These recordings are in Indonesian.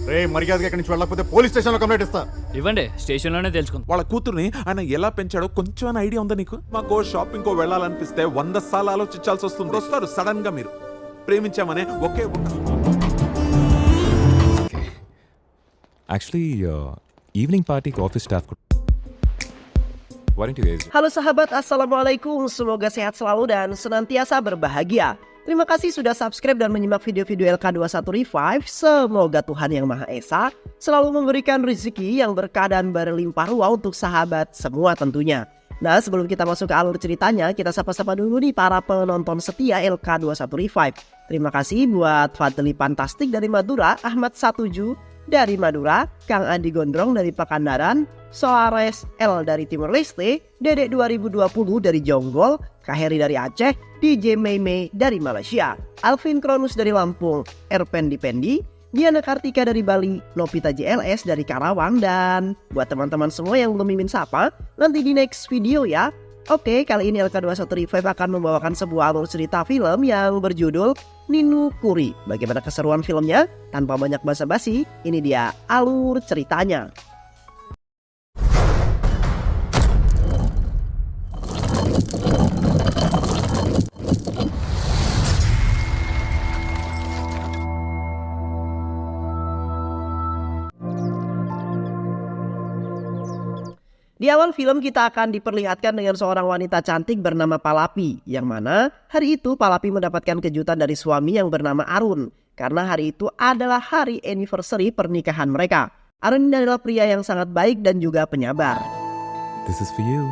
రే మర్యాదగా ఇక్కడి నుంచి వెళ్ళకపోతే పోలీస్ స్టేషన్ లో కంప్లైంట్ ఇస్తా. ఇవ్వండి, స్టేషన్లోనే తెలుసుకుందాం. వాళ్ళ కూతుర్ని ఆయన ఎలా పెంచాడో కొంచెం ఐడియా ఉందా నీకు? మాకు షాపింగ్ కో వెళ్ళాలనిపిస్తే 100 సార్లు ఆలోచించాల్సి వస్తుంది. వస్తారు సడన్ గా మీరు ప్రేమించామనే ఒకే Actually, evening party ke office staff. Why don't you guys? Halo sahabat, assalamualaikum. Semoga sehat selalu dan senantiasa berbahagia. Terima kasih sudah subscribe dan menyimak video-video LK21 Revive. Semoga Tuhan Yang Maha Esa selalu memberikan rezeki yang berkah dan berlimpah ruah untuk sahabat semua tentunya. Nah, sebelum kita masuk ke alur ceritanya, kita sapa-sapa dulu nih para penonton setia LK21 Revive. Terima kasih buat Fadli Fantastik dari Madura, Ahmad Satuju dari Madura, Kang Andi Gondrong dari Pakandaran, Solares L dari Timur Leste, Dedek 2020 dari Jonggol, Kak Heri dari Aceh, DJ Meimei dari Malaysia, Alvin Kronus dari Lampung, Erpen Dipendi, Diana Kartika dari Bali, Novita JLS dari Karawang, dan buat teman-teman semua yang belum mimin sapa, nanti di next video ya. Oke, kali ini LK21 Revive akan membawakan sebuah alur cerita film yang berjudul Ninu Kuri. Bagaimana keseruan filmnya? Tanpa banyak basa-basi, ini dia alur ceritanya. Di awal film kita akan diperlihatkan dengan seorang wanita cantik bernama Palapi, yang mana hari itu Palapi mendapatkan kejutan dari suami yang bernama Arun, karena hari itu adalah hari anniversary pernikahan mereka. Arun adalah pria yang sangat baik dan juga penyabar. This is for you.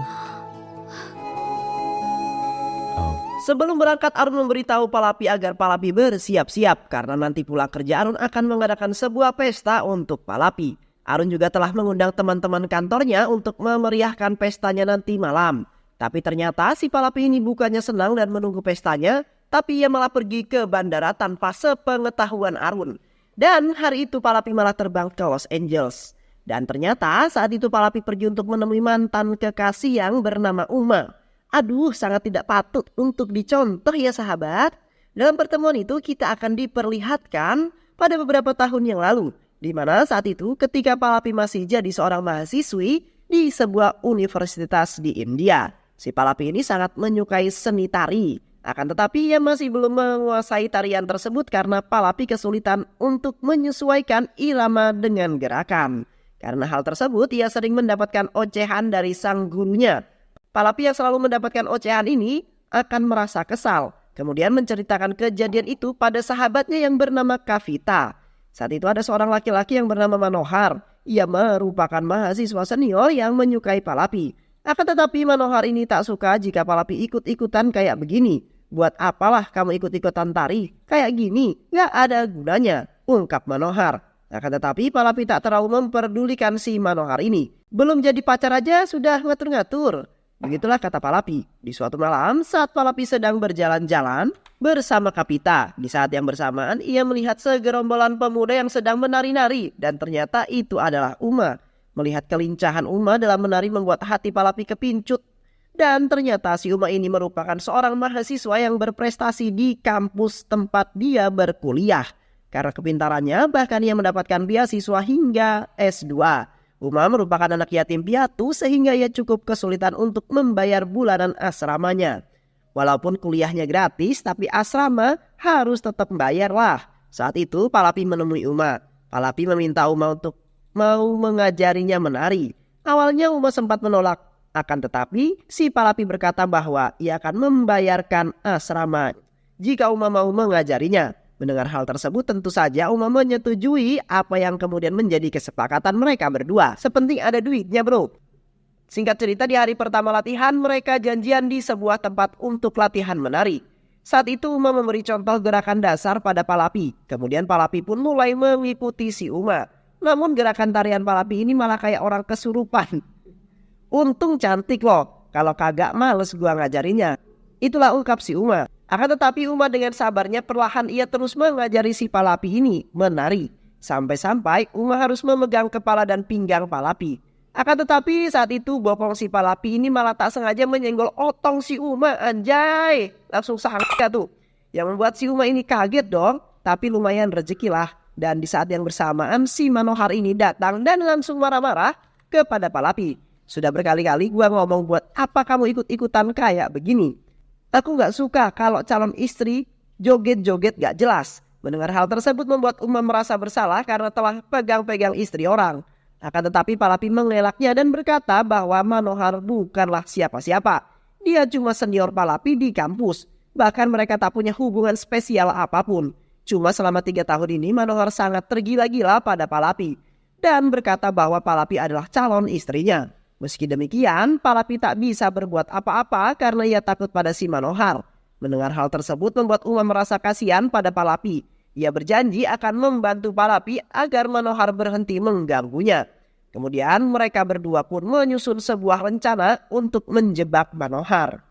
Sebelum berangkat, Arun memberitahu Palapi agar Palapi bersiap-siap karena nanti pulang kerja Arun akan mengadakan sebuah pesta untuk Palapi. Arun juga telah mengundang teman-teman kantornya untuk memeriahkan pestanya nanti malam. Tapi ternyata si Palapi ini bukannya senang dan menunggu pestanya, tapi ia malah pergi ke bandara tanpa sepengetahuan Arun. Dan hari itu Palapi malah terbang ke Los Angeles. Dan ternyata saat itu Palapi pergi untuk menemui mantan kekasih yang bernama Uma. Aduh, sangat tidak patut untuk dicontoh ya sahabat. Dalam pertemuan itu kita akan diperlihatkan pada beberapa tahun yang lalu, di mana saat itu ketika Palapi masih jadi seorang mahasiswi di sebuah universitas di India. Si Palapi ini sangat menyukai seni tari. Akan tetapi ia masih belum menguasai tarian tersebut karena Palapi kesulitan untuk menyesuaikan irama dengan gerakan. Karena hal tersebut ia sering mendapatkan ocehan dari sang gurunya. Palapi yang selalu mendapatkan ocehan ini akan merasa kesal. Kemudian menceritakan kejadian itu pada sahabatnya yang bernama Kavita. Saat itu ada seorang laki-laki yang bernama Manohar. Ia merupakan mahasiswa senior yang menyukai Palapi. Akan tetapi Manohar ini tak suka jika Palapi ikut-ikutan kayak begini. Buat apalah kamu ikut-ikutan tari? Kayak gini, gak ada gunanya, ungkap Manohar. Akan tetapi Palapi tak terlalu memperdulikan si Manohar ini. Belum jadi pacar aja sudah ngatur-ngatur. Begitulah kata Palapi. Di suatu malam saat Palapi sedang berjalan-jalan bersama Kavita, di saat yang bersamaan ia melihat segerombolan pemuda yang sedang menari-nari dan ternyata itu adalah Uma. Melihat kelincahan Uma dalam menari membuat hati Palapi kepincut. Dan ternyata si Uma ini merupakan seorang mahasiswa yang berprestasi di kampus tempat dia berkuliah. Karena kepintarannya bahkan ia mendapatkan beasiswa hingga S2. Uma merupakan anak yatim piatu sehingga ia cukup kesulitan untuk membayar bulanan asramanya. Walaupun kuliahnya gratis tapi asrama harus tetap membayar lah. Saat itu Palapi menemui Uma. Palapi meminta Uma untuk mau mengajarinya menari. Awalnya Uma sempat menolak. Akan tetapi si Palapi berkata bahwa ia akan membayarkan asrama jika Uma mau mengajarinya. Mendengar hal tersebut tentu saja Uma menyetujui apa yang kemudian menjadi kesepakatan mereka berdua. Sepenting ada duitnya bro. Singkat cerita di hari pertama latihan mereka janjian di sebuah tempat untuk latihan menari. Saat itu Uma memberi contoh gerakan dasar pada Palapi. Kemudian Palapi pun mulai mengikuti si Uma. Namun gerakan tarian Palapi ini malah kayak orang kesurupan. Untung cantik loh. Kalau kagak males gua ngajarinya. Itulah ungkap si Uma. Akan tetapi Uma dengan sabarnya perlahan ia terus mengajari si Palapi ini menari. Sampai-sampai Uma harus memegang kepala dan pinggang Palapi. Akan tetapi saat itu bopong si Palapi ini malah tak sengaja menyenggol otong si Uma, anjay. Langsung sangka tuh. Yang membuat si Uma ini kaget dong. Tapi lumayan rezeki lah. Dan di saat yang bersamaan si Manohar ini datang dan langsung marah-marah kepada Palapi. Sudah berkali-kali gua ngomong buat apa kamu ikut-ikutan kayak begini. Aku gak suka kalau calon istri joget-joget gak jelas. Mendengar hal tersebut membuat Uma merasa bersalah karena telah pegang-pegang istri orang. Akan tetapi Palapi mengelaknya dan berkata bahwa Manohar bukanlah siapa-siapa. Dia cuma senior Palapi di kampus. Bahkan mereka tak punya hubungan spesial apapun. Cuma selama 3 tahun ini Manohar sangat tergila-gila pada Palapi. Dan berkata bahwa Palapi adalah calon istrinya. Meski demikian, Palapi tak bisa berbuat apa-apa karena ia takut pada si Manohar. Mendengar hal tersebut membuat Uma merasa kasihan pada Palapi. Ia berjanji akan membantu Palapi agar Manohar berhenti mengganggunya. Kemudian mereka berdua pun menyusun sebuah rencana untuk menjebak Manohar.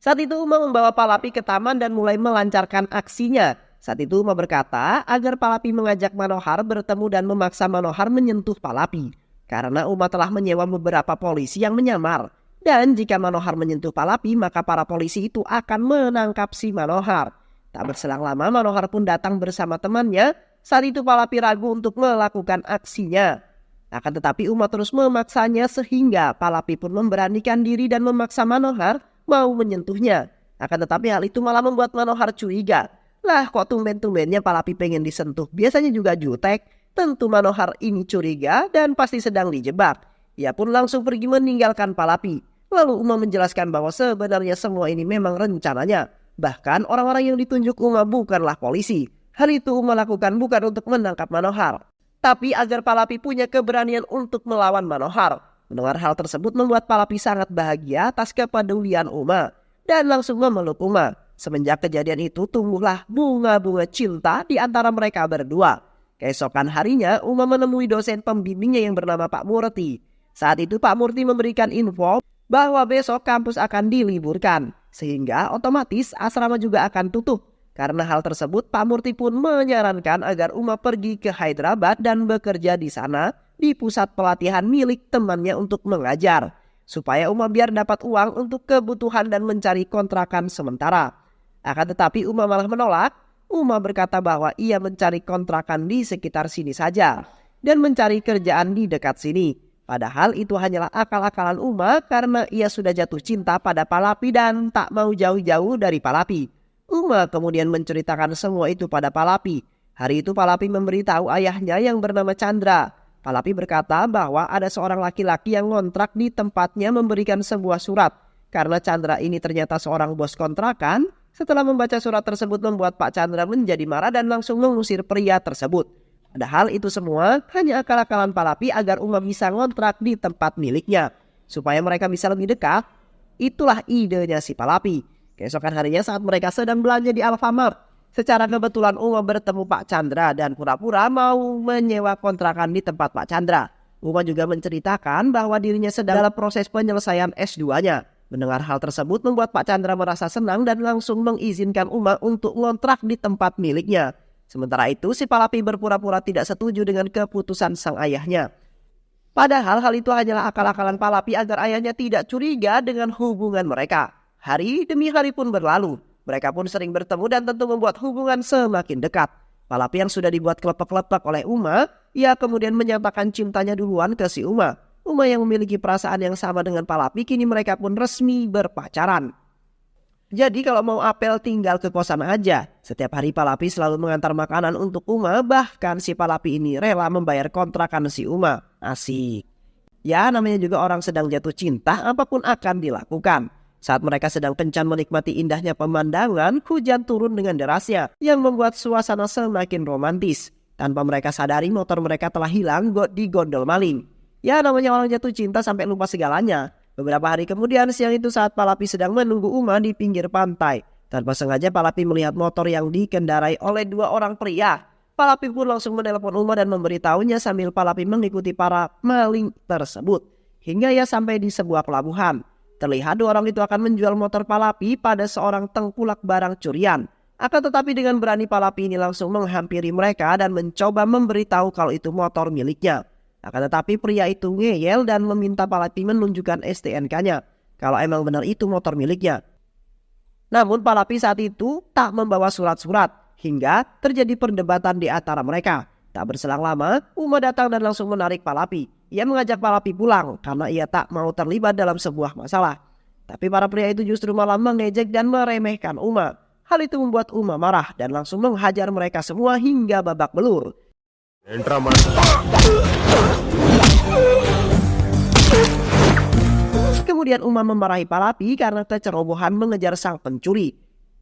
Saat itu Uma membawa Palapi ke taman dan mulai melancarkan aksinya. Saat itu Uma berkata agar Palapi mengajak Manohar bertemu dan memaksa Manohar menyentuh Palapi. Karena Uma telah menyewa beberapa polisi yang menyamar. Dan jika Manohar menyentuh Palapi maka para polisi itu akan menangkap si Manohar. Tak berselang lama Manohar pun datang bersama temannya. Saat itu Palapi ragu untuk melakukan aksinya. Akan tetapi Uma terus memaksanya sehingga Palapi pun memberanikan diri dan memaksa Manohar mau menyentuhnya. Akan tetapi hal itu malah membuat Manohar curiga. Lah kok tumben-tumbennya Palapi pengen disentuh, biasanya juga jutek. Tentu Manohar ini curiga dan pasti sedang dijebak. Ia pun langsung pergi meninggalkan Palapi. Lalu Uma menjelaskan bahwa sebenarnya semua ini memang rencananya. Bahkan orang-orang yang ditunjuk Uma bukanlah polisi. Hal itu Uma lakukan bukan untuk menangkap Manohar, tapi agar Palapi punya keberanian untuk melawan Manohar. Mendengar hal tersebut membuat Palapi sangat bahagia atas kepedulian Uma dan langsung memeluk Uma. Semenjak kejadian itu tumbuhlah bunga-bunga cinta di antara mereka berdua. Keesokan harinya Uma menemui dosen pembimbingnya yang bernama Pak Murti. Saat itu Pak Murti memberikan info bahwa besok kampus akan diliburkan, sehingga otomatis asrama juga akan tutup. Karena hal tersebut Pak Murti pun menyarankan agar Uma pergi ke Hyderabad dan bekerja di sana di pusat pelatihan milik temannya untuk mengajar. Supaya Uma biar dapat uang untuk kebutuhan dan mencari kontrakan sementara. Akan tetapi Uma malah menolak. Uma berkata bahwa ia mencari kontrakan di sekitar sini saja dan mencari kerjaan di dekat sini. Padahal itu hanyalah akal-akalan Uma karena ia sudah jatuh cinta pada Palapi dan tak mau jauh-jauh dari Palapi. Uma kemudian menceritakan semua itu pada Palapi. Hari itu Palapi memberitahu ayahnya yang bernama Chandra. Palapi berkata bahwa ada seorang laki-laki yang ngontrak di tempatnya memberikan sebuah surat. Karena Chandra ini ternyata seorang bos kontrakan. Setelah membaca surat tersebut membuat Pak Chandra menjadi marah dan langsung mengusir pria tersebut. Padahal itu semua hanya akal-akalan Palapi agar Uma bisa ngontrak di tempat miliknya. Supaya mereka bisa lebih dekat. Itulah idenya si Palapi. Keesokan harinya saat mereka sedang belanja di Alfamart. Secara kebetulan Uma bertemu Pak Chandra dan pura-pura mau menyewa kontrakan di tempat Pak Chandra. Uma juga menceritakan bahwa dirinya sedang dalam proses penyelesaian S2-nya. Mendengar hal tersebut membuat Pak Chandra merasa senang dan langsung mengizinkan Uma untuk ngontrak di tempat miliknya. Sementara itu si Palapi berpura-pura tidak setuju dengan keputusan sang ayahnya. Padahal hal itu hanyalah akal-akalan Palapi agar ayahnya tidak curiga dengan hubungan mereka. Hari demi hari pun berlalu. Mereka pun sering bertemu dan tentu membuat hubungan semakin dekat. Palapi yang sudah dibuat kelepek-kelepek oleh Uma, ia kemudian menyatakan cintanya duluan ke si Uma. Uma yang memiliki perasaan yang sama dengan Palapi, kini mereka pun resmi berpacaran. Jadi kalau mau apel tinggal ke kosan aja. Setiap hari Palapi selalu mengantar makanan untuk Uma, bahkan si Palapi ini rela membayar kontrakan si Uma. Asik. Ya namanya juga orang sedang jatuh cinta, apapun akan dilakukan. Saat mereka sedang kencan menikmati indahnya pemandangan, hujan turun dengan derasnya yang membuat suasana semakin romantis. Tanpa mereka sadari motor mereka telah hilang di gondol maling. Ya namanya orang jatuh cinta sampai lupa segalanya. Beberapa hari kemudian siang itu saat Palapi sedang menunggu Uma di pinggir pantai. Tanpa sengaja Palapi melihat motor yang dikendarai oleh 2 orang pria. Palapi pun langsung menelepon Uma dan memberitahunya sambil Palapi mengikuti para maling tersebut. Hingga ia sampai di sebuah pelabuhan. Terlihat 2 orang itu akan menjual motor Palapi pada seorang tengkulak barang curian. Akan tetapi dengan berani Palapi ini langsung menghampiri mereka dan mencoba memberitahu kalau itu motor miliknya. Akan tetapi pria itu ngeyel dan meminta Palapi menunjukkan STNK-nya. Kalau emang benar itu motor miliknya. Namun Palapi saat itu tak membawa surat-surat. hingga terjadi perdebatan di antara mereka. Tak berselang lama, Uma datang dan langsung menarik Palapi. Ia mengajak Palapi pulang karena ia tak mau terlibat dalam sebuah masalah. Tapi para pria itu justru malah mengejek dan meremehkan Uma. Hal itu membuat Uma marah dan langsung menghajar mereka semua hingga babak belur. Kemudian Uma memarahi Palapi karena kecerobohan mengejar sang pencuri.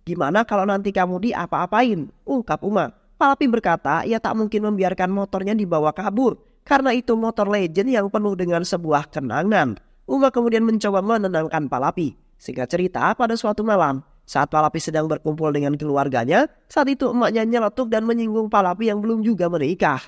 "Gimana kalau nanti kamu diapa-apain?" ungkap Uma. Palapi berkata ia tak mungkin membiarkan motornya dibawa kabur karena itu motor legend yang penuh dengan sebuah kenangan. Uma kemudian mencoba menenangkan Palapi. Singkat cerita, pada suatu malam saat Palapi sedang berkumpul dengan keluarganya, saat itu emaknya nyeletuk dan menyinggung Palapi yang belum juga menikah.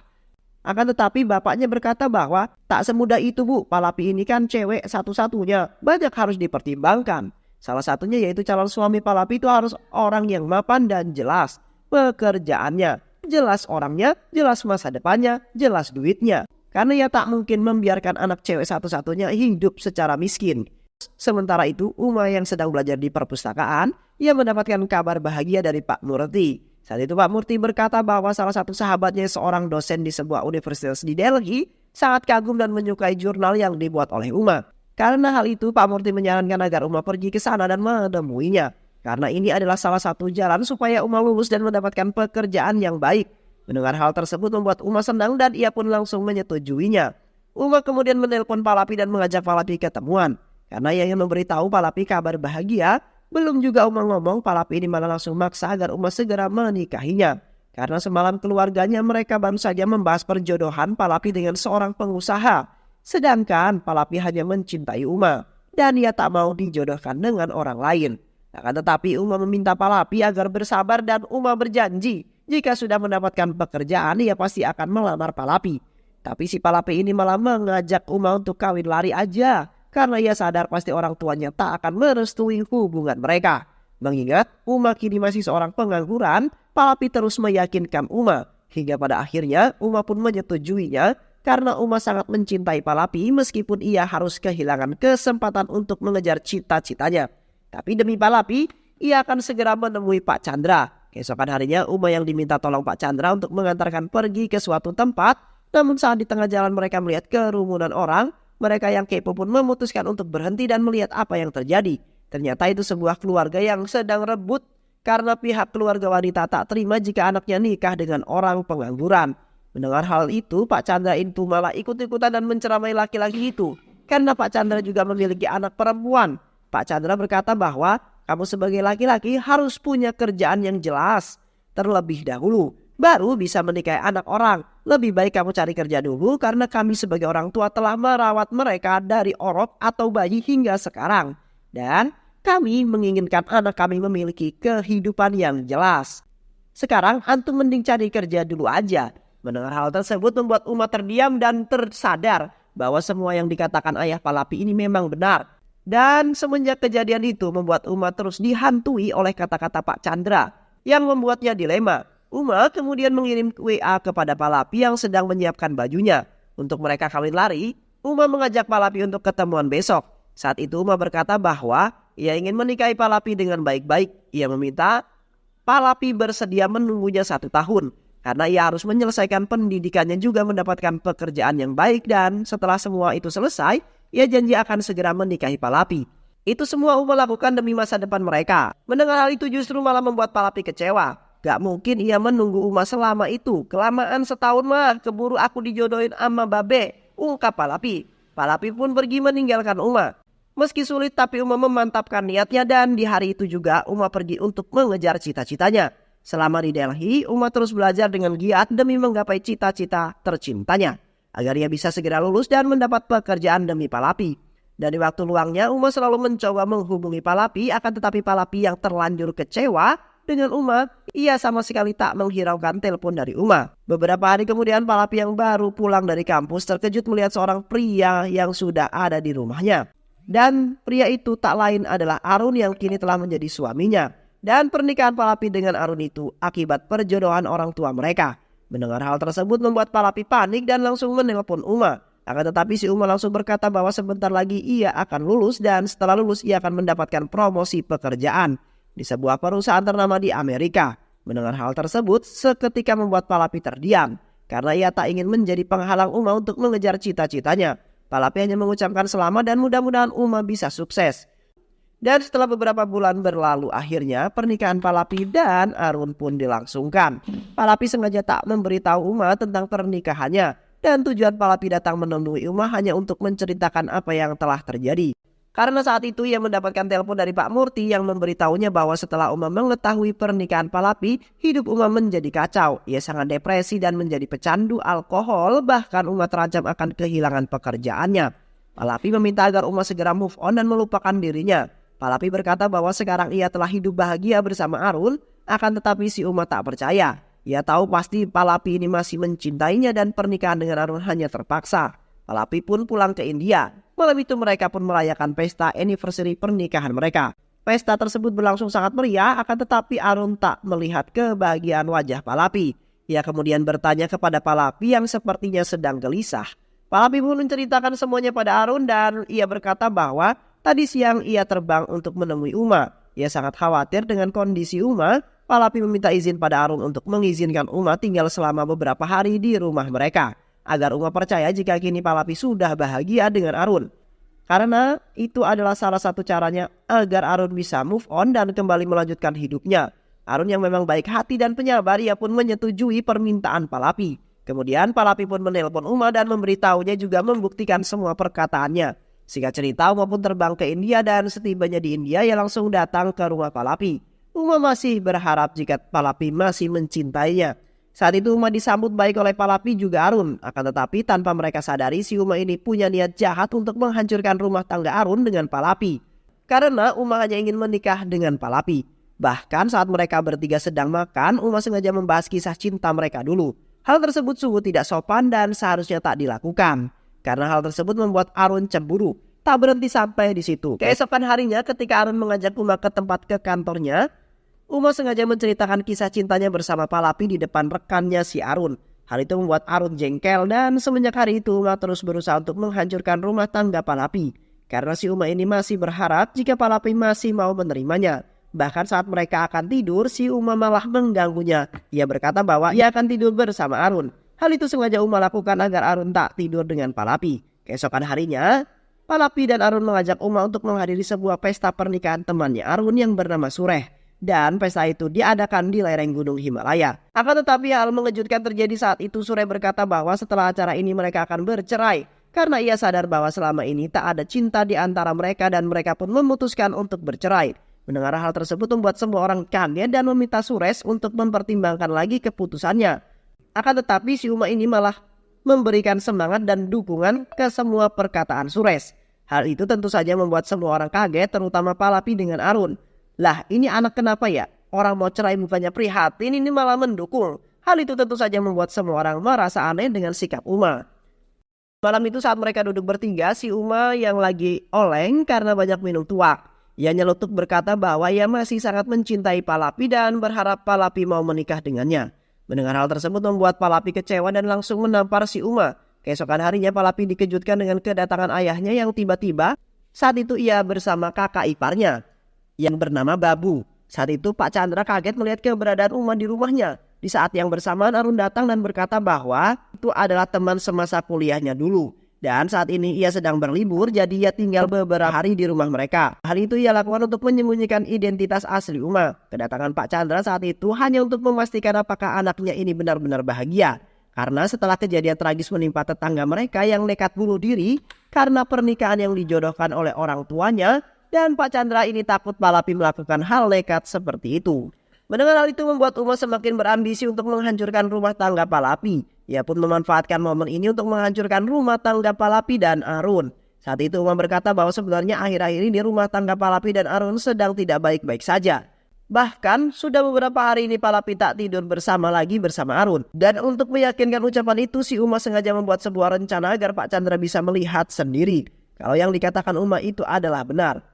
Akan tetapi bapaknya berkata bahwa tak semudah itu bu, Palapi ini kan cewek satu-satunya, banyak harus dipertimbangkan. Salah satunya yaitu calon suami Palapi itu harus orang yang mapan dan jelas pekerjaannya, jelas orangnya, jelas masa depannya, jelas duitnya. Karena ia tak mungkin membiarkan anak cewek satu-satunya hidup secara miskin. Sementara itu, Uma yang sedang belajar di perpustakaan, ia mendapatkan kabar bahagia dari Pak Murti. Saat itu Pak Murti berkata bahwa salah satu sahabatnya, seorang dosen di sebuah universitas di Delhi, sangat kagum dan menyukai jurnal yang dibuat oleh Uma. Karena hal itu, Pak Murti menyarankan agar Uma pergi ke sana dan menemuinya. Karena ini adalah salah satu jalan supaya Uma lulus dan mendapatkan pekerjaan yang baik. Mendengar hal tersebut membuat Uma senang dan ia pun langsung menyetujuinya. Uma kemudian menelpon Palapi dan mengajak Palapi ketemuan. Karena ia ingin memberitahu Palapi kabar bahagia, belum juga Uma ngomong, Palapi ini malah langsung maksa agar Uma segera menikahinya. Karena semalam keluarganya mereka baru saja membahas perjodohan Palapi dengan seorang pengusaha. Sedangkan Palapi hanya mencintai Uma dan ia tak mau dijodohkan dengan orang lain. Akan tetapi Uma meminta Palapi agar bersabar dan Uma berjanji jika sudah mendapatkan pekerjaan ia pasti akan melamar Palapi. Tapi si Palapi ini malah mengajak Uma untuk kawin lari aja karena ia sadar pasti orang tuanya tak akan merestui hubungan mereka. Mengingat Uma kini masih seorang pengangguran, Palapi terus meyakinkan Uma hingga pada akhirnya Uma pun menyetujuinya karena Uma sangat mencintai Palapi meskipun ia harus kehilangan kesempatan untuk mengejar cita-citanya. Tapi demi Palapi, ia akan segera menemui Pak Chandra. Keesokan harinya, Uma yang diminta tolong Pak Chandra untuk mengantarkan pergi ke suatu tempat. Namun saat di tengah jalan mereka melihat kerumunan orang, mereka yang kepo pun memutuskan untuk berhenti dan melihat apa yang terjadi. Ternyata itu sebuah keluarga yang sedang rebut karena pihak keluarga wanita tak terima jika anaknya nikah dengan orang pengangguran. Mendengar hal itu, Pak Chandra itu malah ikut-ikutan dan menceramai laki-laki itu. Karena Pak Chandra juga memiliki anak perempuan. Pak Chandra berkata bahwa kamu sebagai laki-laki harus punya kerjaan yang jelas terlebih dahulu, baru bisa menikahi anak orang. Lebih baik kamu cari kerja dulu karena kami sebagai orang tua telah merawat mereka dari orok atau bayi hingga sekarang. Dan kami menginginkan anak kami memiliki kehidupan yang jelas. Sekarang antum mending cari kerja dulu aja. Mendengar hal tersebut membuat Uma terdiam dan tersadar bahwa semua yang dikatakan ayah Palapi ini memang benar. Dan semenjak kejadian itu membuat Uma terus dihantui oleh kata-kata Pak Chandra yang membuatnya dilema. Uma kemudian mengirim WA kepada Palapi yang sedang menyiapkan bajunya. Untuk mereka kawin lari, Uma mengajak Palapi untuk ketemuan besok. Saat itu Uma berkata bahwa ia ingin menikahi Palapi dengan baik-baik. Ia meminta Palapi bersedia menunggunya 1 tahun. Karena ia harus menyelesaikan pendidikannya juga mendapatkan pekerjaan yang baik. Dan setelah semua itu selesai, ia janji akan segera menikahi Palapi. Itu semua Uma lakukan demi masa depan mereka. Mendengar hal itu justru malah membuat Palapi kecewa. Gak mungkin ia menunggu Uma selama itu. Kelamaan setahun mah, keburu aku dijodohin sama babe, ungkap Palapi. Palapi pun pergi meninggalkan Uma. Meski sulit tapi Uma memantapkan niatnya dan di hari itu juga Uma pergi untuk mengejar cita-citanya. Selama di Delhi, Uma terus belajar dengan giat demi menggapai cita-cita tercintanya. Agar ia bisa segera lulus dan mendapat pekerjaan demi Palapi. Dan di waktu luangnya Uma selalu mencoba menghubungi Palapi, akan tetapi Palapi yang terlanjur kecewa dengan Uma, ia sama sekali tak menghiraukan telepon dari Uma. Beberapa hari kemudian Palapi yang baru pulang dari kampus terkejut melihat seorang pria yang sudah ada di rumahnya. Dan pria itu tak lain adalah Arun yang kini telah menjadi suaminya. Dan pernikahan Palapi dengan Arun itu akibat perjodohan orang tua mereka. Mendengar hal tersebut membuat Palapi panik dan langsung menelpon Uma. Akan tetapi si Uma langsung berkata bahwa sebentar lagi ia akan lulus dan setelah lulus ia akan mendapatkan promosi pekerjaan di sebuah perusahaan ternama di Amerika. Mendengar hal tersebut, seketika membuat Palapi terdiam karena ia tak ingin menjadi penghalang Uma untuk mengejar cita-citanya. Palapi hanya mengucapkan selamat dan mudah-mudahan Uma bisa sukses. Dan setelah beberapa bulan berlalu, akhirnya pernikahan Palapi dan Arun pun dilangsungkan. Palapi sengaja tak memberitahu Uma tentang pernikahannya, dan tujuan Palapi datang menemui Uma hanya untuk menceritakan apa yang telah terjadi. Karena saat itu ia mendapatkan telepon dari Pak Murti yang memberitahunya bahwa setelah Uma mengetahui pernikahan Palapi, hidup Uma menjadi kacau. Ia sangat depresi dan menjadi pecandu alkohol, bahkan Uma terancam akan kehilangan pekerjaannya. Palapi meminta agar Uma segera move on dan melupakan dirinya. Palapi berkata bahwa sekarang ia telah hidup bahagia bersama Arun, akan tetapi si Uma tak percaya. Ia tahu pasti Palapi ini masih mencintainya dan pernikahan dengan Arun hanya terpaksa. Palapi pun pulang ke India. Malam itu mereka pun merayakan pesta anniversary pernikahan mereka. Pesta tersebut berlangsung sangat meriah, akan tetapi Arun tak melihat kebahagiaan wajah Palapi. Ia kemudian bertanya kepada Palapi yang sepertinya sedang gelisah. Palapi pun menceritakan semuanya pada Arun dan ia berkata bahwa tadi siang ia terbang untuk menemui Uma. Ia sangat khawatir dengan kondisi Uma. Palapi meminta izin pada Arun untuk mengizinkan Uma tinggal selama beberapa hari di rumah mereka, agar Uma percaya jika kini Palapi sudah bahagia dengan Arun. Karena itu adalah salah satu caranya agar Arun bisa move on dan kembali melanjutkan hidupnya. Arun yang memang baik hati dan penyabar, ia pun menyetujui permintaan Palapi. Kemudian Palapi pun menelpon Uma dan memberitahunya juga membuktikan semua perkataannya. Singkat cerita, Uma pun terbang ke India dan setibanya di India ia langsung datang ke rumah Palapi. Uma masih berharap jika Palapi masih mencintainya. Saat itu Uma disambut baik oleh Palapi juga Arun. Akan tetapi tanpa mereka sadari si Uma ini punya niat jahat untuk menghancurkan rumah tangga Arun dengan Palapi. Karena Uma hanya ingin menikah dengan Palapi. Bahkan saat mereka bertiga sedang makan, Uma sengaja membahas kisah cinta mereka dulu. Hal tersebut sungguh tidak sopan dan seharusnya tak dilakukan. Karena hal tersebut membuat Arun cemburu. Tak berhenti sampai di situ. Keesokan harinya ketika Arun mengajak Uma ke tempat ke kantornya, Uma sengaja menceritakan kisah cintanya bersama Palapi di depan rekannya si Arun. Hal itu membuat Arun jengkel dan semenjak hari itu Uma terus berusaha untuk menghancurkan rumah tangga Palapi. Karena si Uma ini masih berharap jika Palapi masih mau menerimanya. Bahkan saat mereka akan tidur, si Uma malah mengganggunya. Ia berkata bahwa ia akan tidur bersama Arun. Hal itu sengaja Uma lakukan agar Arun tak tidur dengan Palapi. Keesokan harinya, Palapi dan Arun mengajak Uma untuk menghadiri sebuah pesta pernikahan temannya Arun yang bernama Sureh. Dan pesta itu diadakan di lereng gunung Himalaya. Akan tetapi hal mengejutkan terjadi saat itu. Sureh berkata bahwa setelah acara ini mereka akan bercerai. Karena ia sadar bahwa selama ini tak ada cinta di antara mereka dan mereka pun memutuskan untuk bercerai. Mendengar hal tersebut membuat semua orang kaget dan meminta Sureh untuk mempertimbangkan lagi keputusannya. Akan tetapi si Uma ini malah memberikan semangat dan dukungan ke semua perkataan Sureh. Hal itu tentu saja membuat semua orang kaget, terutama Palapi dengan Arun. Lah, ini anak kenapa ya? Orang mau cerai bukannya prihatin, ini malah mendukung. Hal itu tentu saja membuat semua orang merasa aneh dengan sikap Uma. Malam itu saat mereka duduk bertiga, si Uma yang lagi oleng karena banyak minum tuak. Ia nyelutuk berkata bahwa ia masih sangat mencintai Palapi dan berharap Palapi mau menikah dengannya. Mendengar hal tersebut membuat Palapi kecewa dan langsung menampar si Uma. Keesokan harinya Palapi dikejutkan dengan kedatangan ayahnya yang tiba-tiba. Saat itu ia bersama kakak iparnya yang bernama Babu. Saat itu Pak Chandra kaget melihat keberadaan Uma di rumahnya. Di saat yang bersamaan Arun datang dan berkata bahwa itu adalah teman semasa kuliahnya dulu. Dan saat ini ia sedang berlibur, jadi ia tinggal beberapa hari di rumah mereka. Hal itu ia lakukan untuk menyembunyikan identitas asli Uma. Kedatangan Pak Chandra saat itu hanya untuk memastikan apakah anaknya ini benar-benar bahagia. Karena setelah kejadian tragis menimpa tetangga mereka yang nekat bunuh diri karena pernikahan yang dijodohkan oleh orang tuanya, dan Pak Chandra ini takut Palapi melakukan hal nekat seperti itu. Mendengar hal itu membuat Uma semakin berambisi untuk menghancurkan rumah tangga Palapi. Ia pun memanfaatkan momen ini untuk menghancurkan rumah tangga Palapi dan Arun. Saat itu Uma berkata bahwa sebenarnya akhir-akhir ini rumah tangga Palapi dan Arun sedang tidak baik-baik saja. Bahkan sudah beberapa hari ini Palapi tak tidur bersama Arun. Dan untuk meyakinkan ucapan itu, si Uma sengaja membuat sebuah rencana agar Pak Chandra bisa melihat sendiri kalau yang dikatakan Uma itu adalah benar.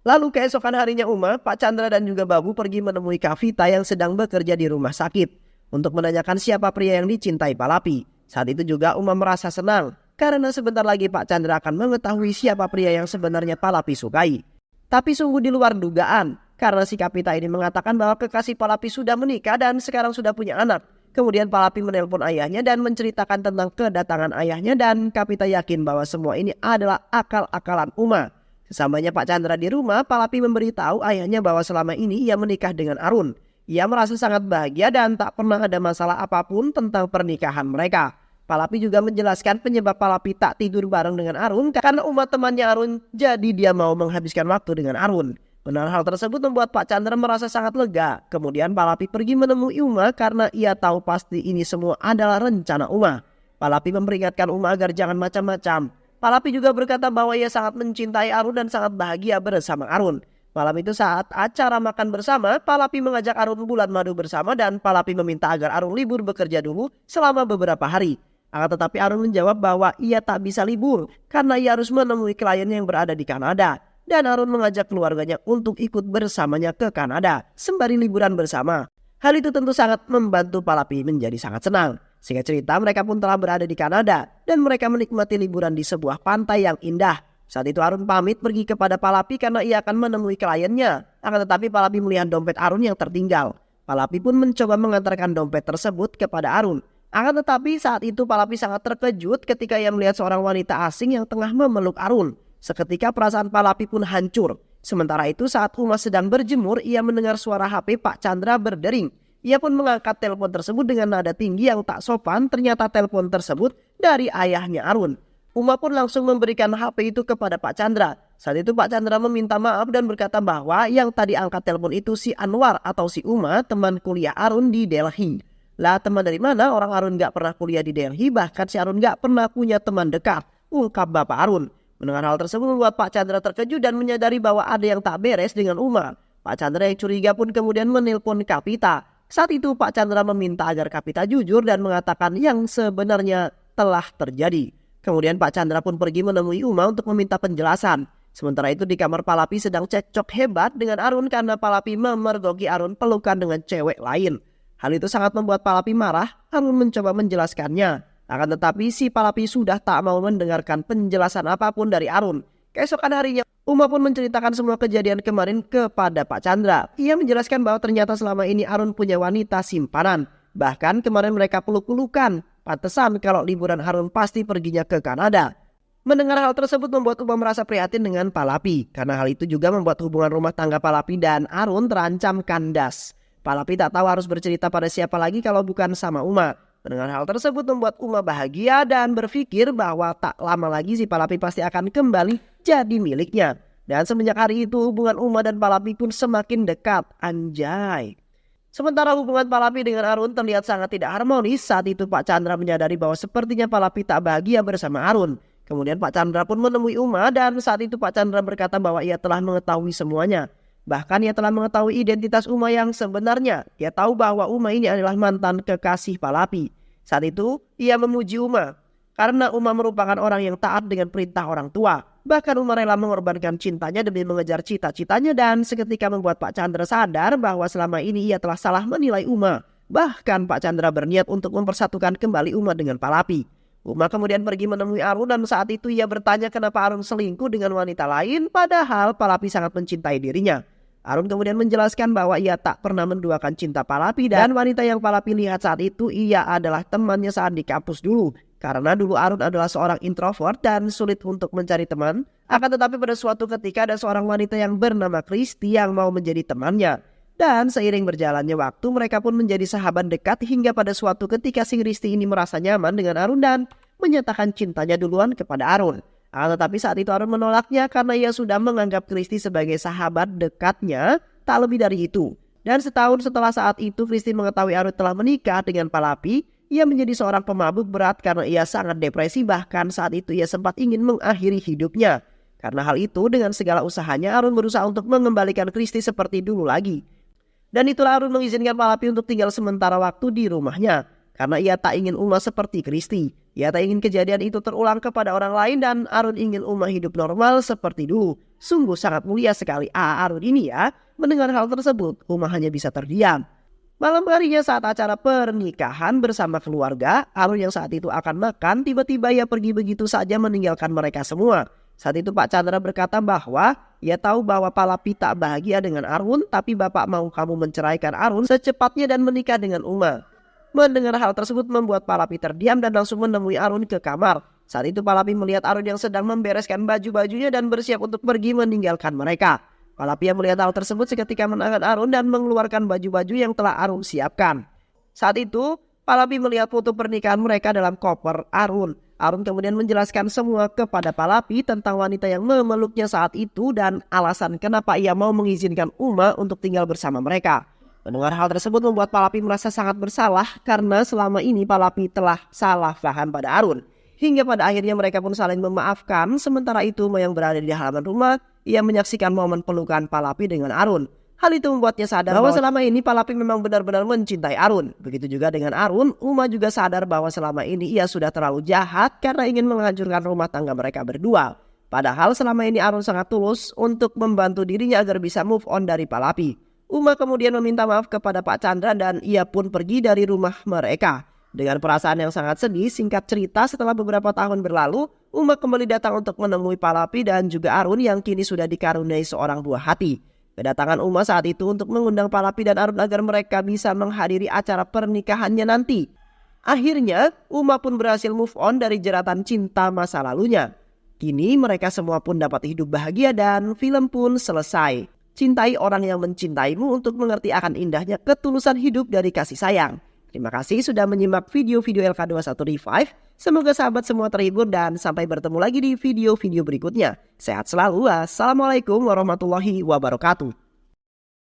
Lalu keesokan harinya Uma, Pak Chandra dan juga Babu pergi menemui Kavita yang sedang bekerja di rumah sakit untuk menanyakan siapa pria yang dicintai Palapi. Saat itu juga Uma merasa senang karena sebentar lagi Pak Chandra akan mengetahui siapa pria yang sebenarnya Palapi sukai. Tapi sungguh di luar dugaan, karena si Kapita ini mengatakan bahwa kekasih Palapi sudah menikah dan sekarang sudah punya anak. Kemudian Palapi menelpon ayahnya dan menceritakan tentang kedatangan ayahnya dan Kapita yakin bahwa semua ini adalah akal-akalan Uma. Sesamanya Pak Chandra di rumah, Palapi memberitahu ayahnya bahwa selama ini ia menikah dengan Arun. Ia merasa sangat bahagia dan tak pernah ada masalah apapun tentang pernikahan mereka. Palapi juga menjelaskan penyebab Palapi tak tidur bareng dengan Arun karena Uma temannya Arun, jadi dia mau menghabiskan waktu dengan Arun. Benar, hal tersebut membuat Pak Chandra merasa sangat lega. Kemudian Palapi pergi menemui Uma karena ia tahu pasti ini semua adalah rencana Uma. Palapi memperingatkan Uma agar jangan macam-macam. Palapi juga berkata bahwa ia sangat mencintai Arun dan sangat bahagia bersama Arun. Malam itu saat acara makan bersama, Palapi mengajak Arun bulan madu bersama dan Palapi meminta agar Arun libur bekerja dulu selama beberapa hari. Akan tetapi Arun menjawab bahwa ia tak bisa libur karena ia harus menemui klien yang berada di Kanada. Dan Arun mengajak keluarganya untuk ikut bersamanya ke Kanada sembari liburan bersama. Hal itu tentu sangat membantu Palapi menjadi sangat senang. Singkat cerita mereka pun telah berada di Kanada dan mereka menikmati liburan di sebuah pantai yang indah. Saat itu Arun pamit pergi kepada Palapi karena ia akan menemui kliennya. Akan tetapi Palapi melihat dompet Arun yang tertinggal. Palapi pun mencoba mengantarkan dompet tersebut kepada Arun. Akan tetapi saat itu Palapi sangat terkejut ketika ia melihat seorang wanita asing yang tengah memeluk Arun. Seketika perasaan Palapi pun hancur. Sementara itu saat Uma sedang berjemur, ia mendengar suara HP Pak Chandra berdering. Ia pun mengangkat telepon tersebut dengan nada tinggi yang tak sopan. Ternyata telepon tersebut dari ayahnya Arun. Uma pun langsung memberikan HP itu kepada Pak Chandra. Saat itu Pak Chandra meminta maaf dan berkata bahwa yang tadi angkat telepon itu si Anwar atau si Uma, teman kuliah Arun di Delhi. Lah teman dari mana? Orang Arun gak pernah kuliah di Delhi, bahkan si Arun gak pernah punya teman dekat, ungkap Bapak Arun. Mendengar hal tersebut membuat Pak Chandra terkejut dan menyadari bahwa ada yang tak beres dengan Uma. Pak Chandra yang curiga pun kemudian menelpon Kapita. Saat itu Pak Chandra meminta agar Kapita jujur dan mengatakan yang sebenarnya telah terjadi. Kemudian Pak Chandra pun pergi menemui Uma untuk meminta penjelasan. Sementara itu di kamar Palapi sedang cekcok hebat dengan Arun karena Palapi memergoki Arun pelukan dengan cewek lain. Hal itu sangat membuat Palapi marah. Arun mencoba menjelaskannya. Akan tetapi si Palapi sudah tak mau mendengarkan penjelasan apapun dari Arun. Keesokan harinya Uma pun menceritakan semua kejadian kemarin kepada Pak Chandra. Ia menjelaskan bahwa ternyata selama ini Arun punya wanita simpanan. Bahkan kemarin mereka peluk-pelukan. Pantesan kalau liburan Arun pasti perginya ke Kanada. Mendengar hal tersebut membuat Uma merasa prihatin dengan Palapi. Karena hal itu juga membuat hubungan rumah tangga Palapi dan Arun terancam kandas. Palapi tak tahu harus bercerita pada siapa lagi kalau bukan sama Uma. Mendengar hal tersebut membuat Uma bahagia dan berpikir bahwa tak lama lagi si Palapi pasti akan kembali jadi miliknya. Dan semenjak hari itu hubungan Uma dan Palapi pun semakin dekat. Anjay. Sementara hubungan Palapi dengan Arun terlihat sangat tidak harmonis. Saat itu Pak Chandra menyadari bahwa sepertinya Palapi tak bahagia bersama Arun. Kemudian Pak Chandra pun menemui Uma dan saat itu Pak Chandra berkata bahwa ia telah mengetahui semuanya. Bahkan ia telah mengetahui identitas Uma yang sebenarnya. Ia tahu bahwa Uma ini adalah mantan kekasih Palapi. Saat itu ia memuji Uma karena Uma merupakan orang yang taat dengan perintah orang tua. Bahkan Uma rela mengorbankan cintanya demi mengejar cita-citanya dan seketika membuat Pak Chandra sadar bahwa selama ini ia telah salah menilai Uma. Bahkan Pak Chandra berniat untuk mempersatukan kembali Uma dengan Palapi. Uma kemudian pergi menemui Arun dan saat itu ia bertanya kenapa Arun selingkuh dengan wanita lain padahal Palapi sangat mencintai dirinya. Arun kemudian menjelaskan bahwa ia tak pernah menduakan cinta Palapi dan wanita yang Palapi lihat saat itu ia adalah temannya saat di kampus dulu. Karena dulu Arun adalah seorang introvert dan sulit untuk mencari teman. Akan tetapi pada suatu ketika ada seorang wanita yang bernama Kristi yang mau menjadi temannya. Dan seiring berjalannya waktu mereka pun menjadi sahabat dekat hingga pada suatu ketika si Kristi ini merasa nyaman dengan Arun dan menyatakan cintanya duluan kepada Arun. Tetapi saat itu Arun menolaknya karena ia sudah menganggap Kristi sebagai sahabat dekatnya, tak lebih dari itu. Dan setahun setelah saat itu Kristi mengetahui Arun telah menikah dengan Palapi, ia menjadi seorang pemabuk berat karena ia sangat depresi bahkan saat itu ia sempat ingin mengakhiri hidupnya. Karena hal itu dengan segala usahanya Arun berusaha untuk mengembalikan Kristi seperti dulu lagi. Dan itulah Arun mengizinkan Palapi untuk tinggal sementara waktu di rumahnya. Karena ia tak ingin Uma seperti Kristi. Ia tak ingin kejadian itu terulang kepada orang lain dan Arun ingin Uma hidup normal seperti dulu. Sungguh sangat mulia sekali Arun ini ya. Mendengar hal tersebut, Uma hanya bisa terdiam. Malam harinya saat acara pernikahan bersama keluarga, Arun yang saat itu akan makan, tiba-tiba ia pergi begitu saja meninggalkan mereka semua. Saat itu Pak Chandra berkata bahwa ia tahu bahwa Palapi tak bahagia dengan Arun, tapi Bapak mau kamu menceraikan Arun secepatnya dan menikah dengan Uma. Mendengar hal tersebut membuat Palapi terdiam dan langsung menemui Arun ke kamar. Saat itu Palapi melihat Arun yang sedang membereskan baju-bajunya dan bersiap untuk pergi meninggalkan mereka. Palapi yang melihat hal tersebut seketika menahan Arun dan mengeluarkan baju-baju yang telah Arun siapkan. Saat itu Palapi melihat foto pernikahan mereka dalam koper Arun. Arun kemudian menjelaskan semua kepada Palapi tentang wanita yang memeluknya saat itu dan alasan kenapa ia mau mengizinkan Uma untuk tinggal bersama mereka. Mendengar hal tersebut membuat Palapi merasa sangat bersalah karena selama ini Palapi telah salah paham pada Arun. Hingga pada akhirnya mereka pun saling memaafkan. Sementara itu Uma yang berada di halaman rumah, ia menyaksikan momen pelukan Palapi dengan Arun. Hal itu membuatnya sadar bahwa selama ini Palapi memang benar-benar mencintai Arun. Begitu juga dengan Arun, Uma juga sadar bahwa selama ini ia sudah terlalu jahat karena ingin menghancurkan rumah tangga mereka berdua. Padahal selama ini Arun sangat tulus untuk membantu dirinya agar bisa move on dari Palapi. Uma kemudian meminta maaf kepada Pak Chandra dan ia pun pergi dari rumah mereka. Dengan perasaan yang sangat sedih, singkat cerita setelah beberapa tahun berlalu, Uma kembali datang untuk menemui Palapi dan juga Arun yang kini sudah dikaruniai seorang buah hati. Kedatangan Uma saat itu untuk mengundang Palapi dan Arun agar mereka bisa menghadiri acara pernikahannya nanti. Akhirnya, Uma pun berhasil move on dari jeratan cinta masa lalunya. Kini mereka semua pun dapat hidup bahagia dan film pun selesai. Cintai orang yang mencintaimu untuk mengerti akan indahnya ketulusan hidup dari kasih sayang. Terima kasih sudah menyimak video-video LK21 Revive. Semoga sahabat semua terhibur dan sampai bertemu lagi di video-video berikutnya. Sehat selalu. Assalamualaikum warahmatullahi wabarakatuh.